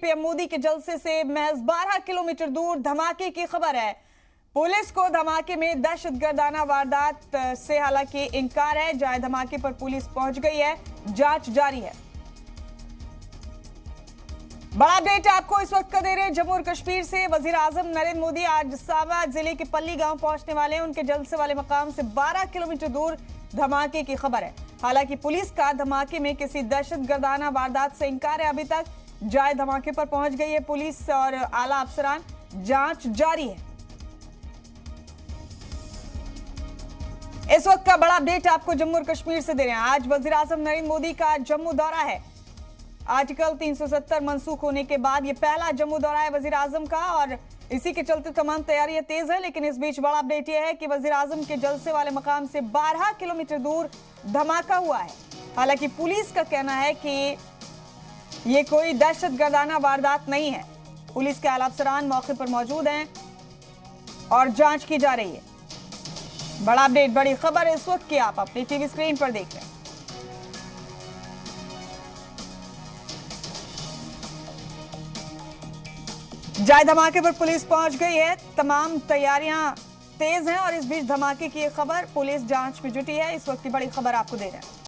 PM Modi के जलसे से महज 12 किलोमीटर दूर धमाके की खबर है। पुलिस को धमाके में दहशतगर्दाना वारदात से हालांकि इंकार है। जहां धमाके पर पुलिस पहुंच गई है, जांच जारी है। बड़ा अपडेट आपको इस वक्त का दे रहे हैं जम्मू और कश्मीर से। वजीर आजम नरेंद्र मोदी आज सावा जिले के पल्ली गांव पहुंचने वाले हैं। उनके जलसे वाले मकाम से 12 किलोमीटर दूर धमाके की खबर है। हालांकि पुलिस का धमाके में किसी दहशतगर्दाना वारदात से इंकार है। अभी तक जाए धमाके पर पहुंच गई है पुलिस और आला अफसरान, जांच जारी है। इस वक्त का बड़ा अपडेट आपको जम्मू और कश्मीर से दे रहे हैं। आज वजीर आजम नरेंद्र मोदी का जम्मू दौरा है। आर्टिकल 370 मनसूख होने के बाद यह पहला जम्मू दौरा है वजीर आजम का और इसी के चलते तमाम तैयारियां तेज है। लेकिन इस बीच बड़ा अपडेट यह है कि वजीर आजम के जलसे वाले मकाम से 12 किलोमीटर दूर धमाका हुआ है। हालांकि पुलिस का कहना है कि ये कोई दहशतगर्दाना वारदात नहीं है। पुलिस के आला अफसरान मौके पर मौजूद हैं और जांच की जा रही है। बड़ा अपडेट, बड़ी खबर इस वक्त की आप अपनी टीवी स्क्रीन पर देख रहे हैं। जाए धमाके पर पुलिस पहुंच गई है, तमाम तैयारियां तेज हैं और इस बीच धमाके की खबर, पुलिस जांच में जुटी है। इस वक्त की बड़ी खबर आपको दे रहे हैं।